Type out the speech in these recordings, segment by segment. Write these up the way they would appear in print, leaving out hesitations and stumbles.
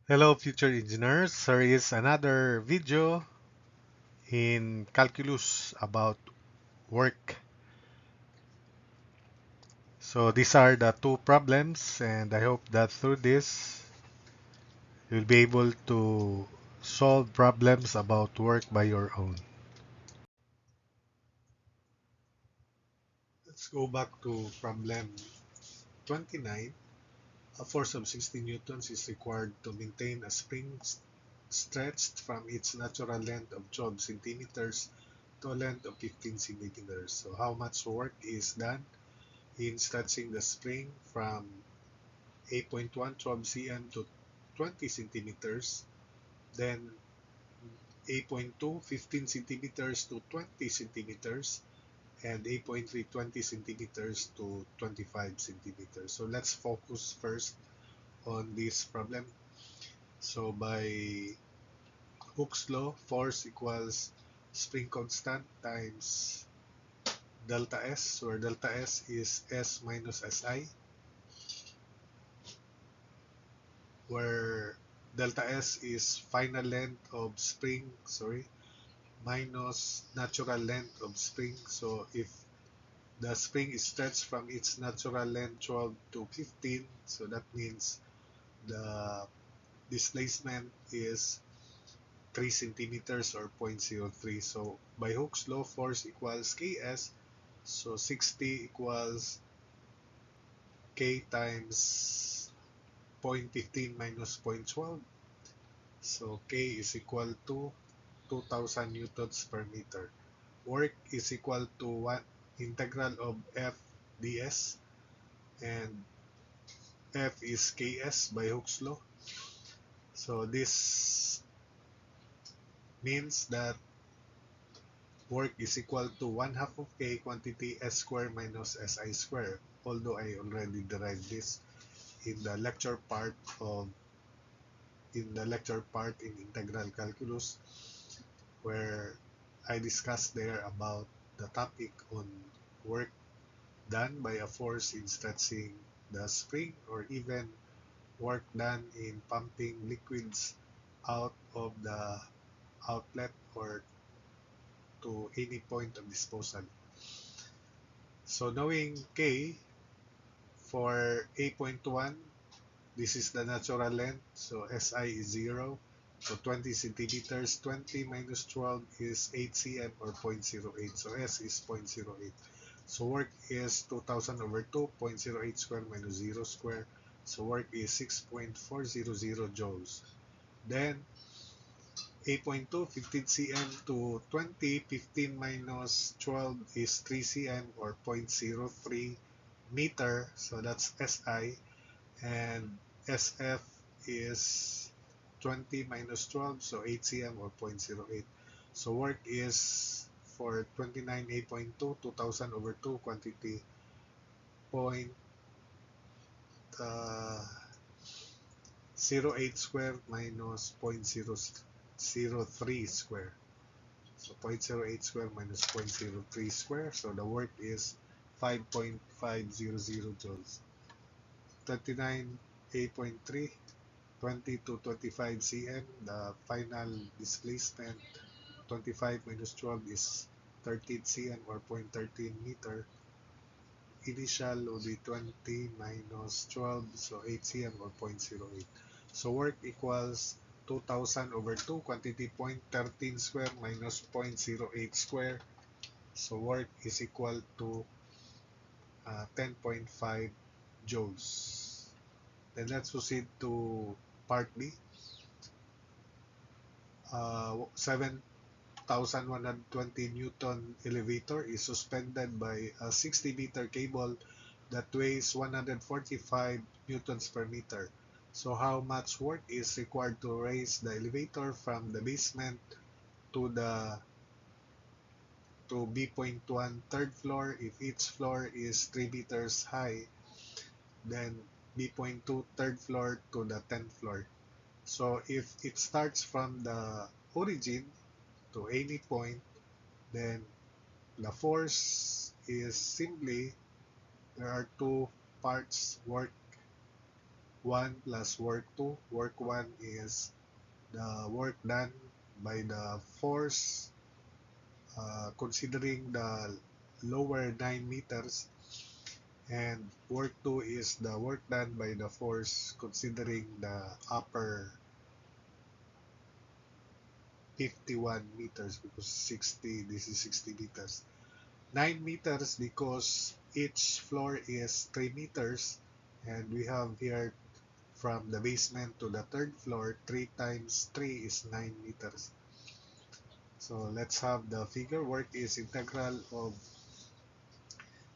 Hello, future engineers. Here is another video in calculus about work. So these are the two problems, and I hope that through this you'll be able to solve problems about work by your own. Let's go back to problem 29. A force of 60 newtons is required to maintain a spring stretched from its natural length of 12 centimeters to a length of 15 centimeters. So how much work is done in stretching the spring from 8.1 12 cm to 20 centimeters, then 8.2 15 centimeters to 20 centimeters, and 8.3 20 centimeters to 25 centimeters. So let's focus first on this problem. So by Hooke's law, force equals spring constant times delta S, where delta S is S minus SI, where delta S is final length of spring, minus natural length of spring. So if the spring is stretched from its natural length 12 to 15, so that means the displacement is 3 centimeters or zero point zero 0.03. So by Hooke's law, force equals Ks. So 60 equals K times 0.15 minus 0.12. So K is equal to 2000 newtons per meter. Work is equal to 1 integral of F ds, and F is Ks by Hooke's law. So this means that work is equal to 1/2 of K quantity S square minus Si square. Although I already derived this in the lecture part of in integral calculus, where I discussed there about the topic on work done by a force in stretching the spring, or even work done in pumping liquids out of the outlet or to any point of disposal. So knowing K for 8.1, this is the natural length, so SI is 0. So 20 centimeters, 20 minus 12 is 8 cm or 0.08. So S is 0.08. So work is 2000 over 2, 0.08 square minus 0 square. So work is 6.400 joules. Then 8.2, 15 cm to 20, 15 minus 12 is 3 cm or 0.03 meter. So that's SI. And SF is 20 minus 12, so 8 cm or 0.08. So work is for 29 8.2, 2000 over 2 quantity, point uh, 0.08 square minus 0.003 square. So 0.08 square minus 0.03 square. So the work is 5.500 joules. 29 8.3, 20 to 25 cm, the final displacement. 25 minus 12 is 13 cm or 0.13 meter. Initial will be 20 minus 12, so 8 cm or 0.08. So work equals 2000 over 2, quantity 0.13 square minus 0.08 square. So work is equal to 10.5 joules. Then let's proceed to part B. 7,120 Newton elevator is suspended by a 60-meter cable that weighs 145 newtons per meter. So how much work is required to raise the elevator from the basement to the to B.1 third floor? If each floor is 3 meters high, then B.2 third floor to the 10th floor. So if it starts from the origin to any point, then the force is simply, there are two parts work 1 plus work 2. Work 1 is the work done by the force considering the lower 9 meters, and work 2 is the work done by the force considering the upper 51 meters, because 60, this is 60 meters. 9 meters because each floor is 3 meters, and we have here from the basement to the third floor, 3 times 3 is 9 meters. So let's have the figure. Work is integral of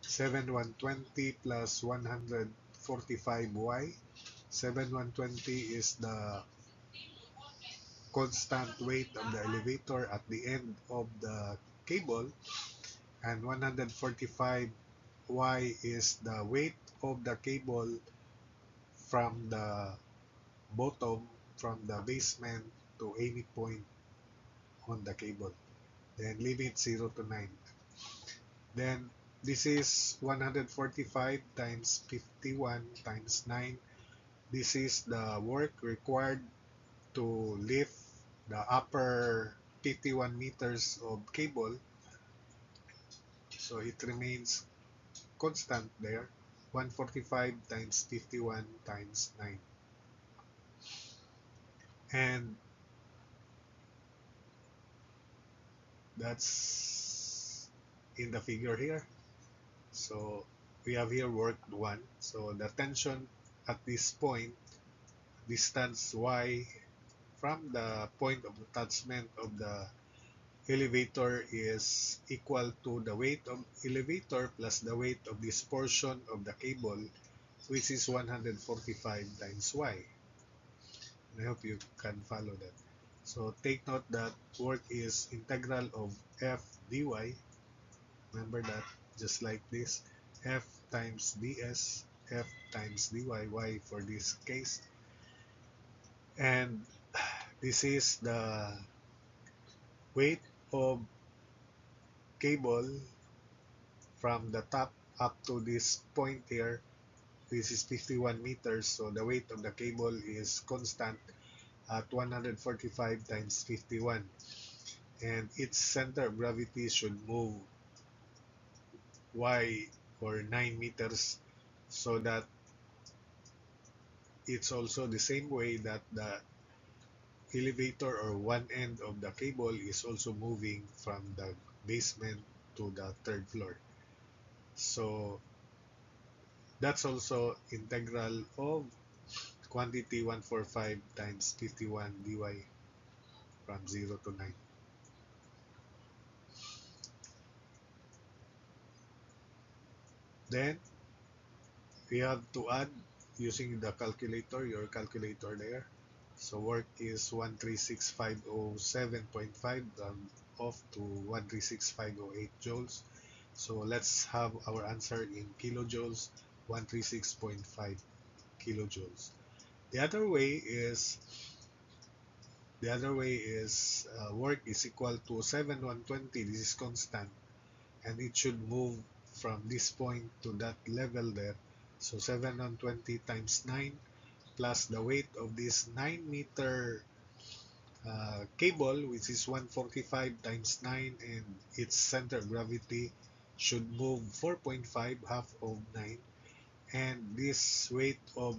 7120 plus 145y. 7120 is the constant weight of the elevator at the end of the cable, and 145y is the weight of the cable from the bottom, from the basement to any point on the cable. Then limit 0 to 9. Then this is 145 times 51 times 9. This is the work required to lift the upper 51 meters of cable. So it remains constant there. 145 times 51 times 9. And that's in the figure here. So we have here work 1. So the tension at this point, distance y from the point of attachment of the elevator is equal to the weight of elevator plus the weight of this portion of the cable, which is 145 times y. And I hope you can follow that. So take note that work is integral of f dy. Remember that, just like this, f times ds, f times dy, y for this case. And this is the weight of cable from the top up to this point here. This is 51 meters, so the weight of the cable is constant at 145 times 51, and its center of gravity should move y or 9 meters, so that it's also the same way that the elevator or one end of the cable is also moving from the basement to the third floor. So that's also integral of quantity 145 times 51 dy from 0 to 9. Then we have to add using the calculator, your calculator there. So work is 136507.5 off to 136508 joules. So let's have our answer in kilojoules, 136.5 kilojoules. The other way is work is equal to 7120. This is constant, and it should move from this point to that level there. So 7120 times 9 plus the weight of this 9 meter cable, which is 145 times 9, and its center of gravity should move 4.5, half of 9, and this weight of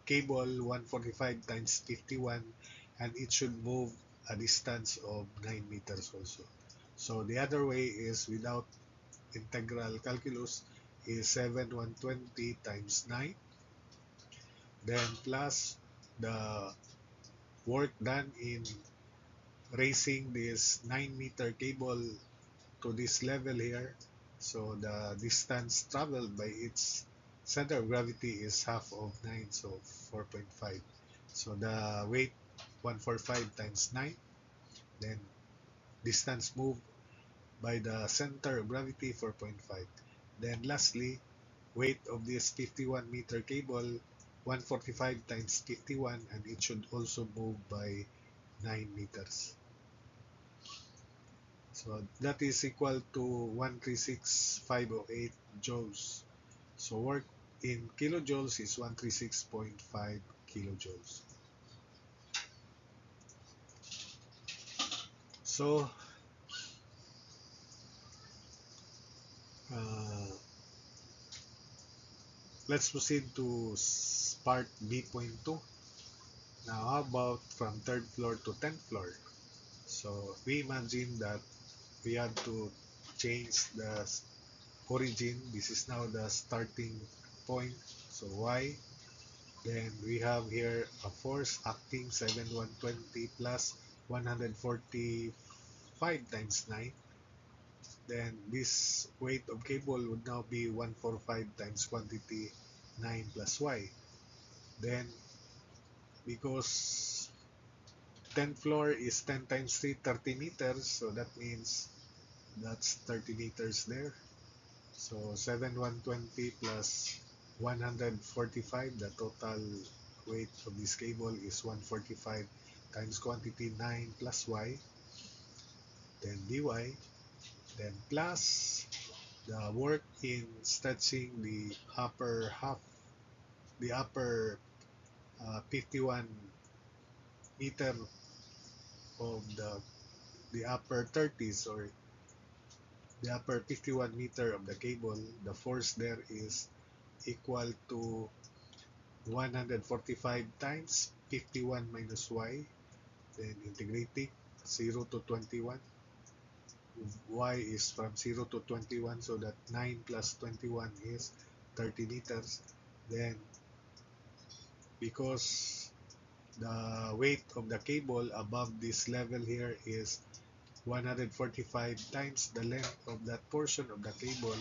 cable 145 times 51, and it should move a distance of 9 meters also. So the other way is without integral calculus is 7120 times 9, then plus the work done in raising this 9-meter cable to this level here. So the distance traveled by its center of gravity is half of 9, so 4.5. So the weight 145 times 9, then distance moved by the center of gravity 4.5. Then lastly, weight of this 51-meter cable 145 times 51, and it should also move by 9 meters. So that is equal to 136508 joules. So work in kilojoules is 136.5 kilojoules. So uh, let's proceed to part B.2. Now, how about from third floor to 10th floor? So we imagine that we have to change the origin. This is now the starting point. So y. Then we have here a force acting 7120 plus 145 times 9. Then this weight of cable would now be 145 times quantity 9 plus y. Then because 10th floor is 10 times 3, 30 meters, so that means that's 30 meters there. So 7120 plus 145, the total weight of this cable is 145 times quantity 9 plus y, then dy, then plus the work in stretching the upper half, the upper 51 meter of the upper 30s, or the upper 51 meter of the cable. The force there is equal to 145 times 51 minus y, then integrating 0 to 21. Y is from 0 to 21, so that 9 plus 21 is 30 meters. Then because the weight of the cable above this level here is 145 times the length of that portion of the cable,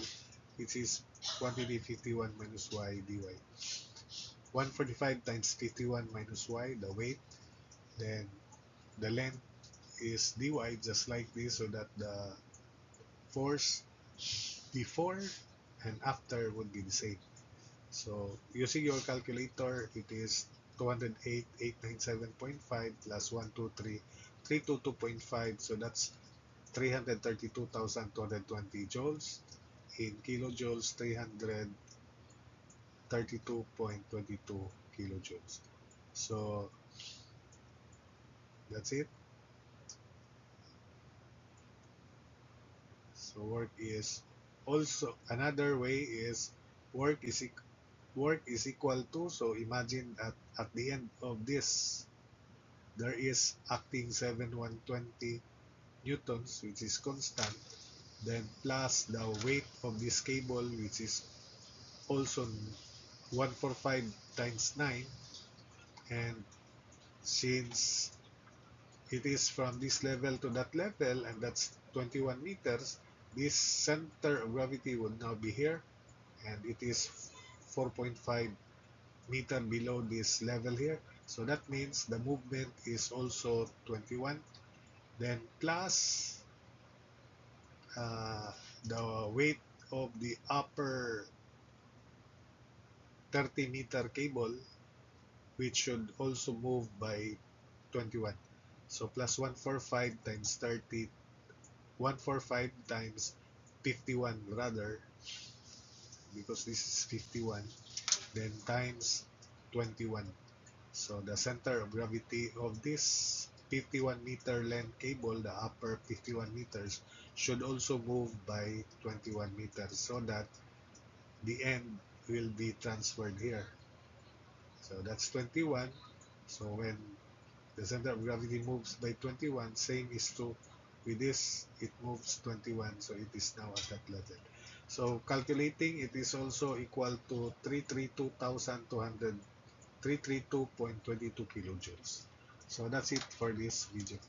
which is quantity 51 minus y dy. 145 times 51 minus y, the weight, then the length is dy, just like this, so that the force before and after would be the same. So using your calculator, it is 208,897.5 plus 123, 322.5, so that's 332,220 joules. In kilojoules, 332.22 kilojoules. So that's it. So work is also another way is work is equal to, so imagine at the end of this there is acting 7120 newtons, which is constant, then plus the weight of this cable, which is also 145 times 9, and since it is from this level to that level, and that's 21 meters, this center of gravity would now be here, and it is 4.5 meter below this level here. So that means the movement is also 21. Then plus uh, the weight of the upper 30-meter cable, which should also move by 21. So plus 145 times 30, 145 times 51 rather, because this is 51, then times 21. So the center of gravity of this 51-meter length cable, the upper 51 meters, should also move by 21 meters, so that the end will be transferred here. So that's 21. So when the center of gravity moves by 21, same is true with this, it moves 21, so it is now at that level. So calculating, it is also equal to 332,200, 332.22 kilojoules. So that's it for this video.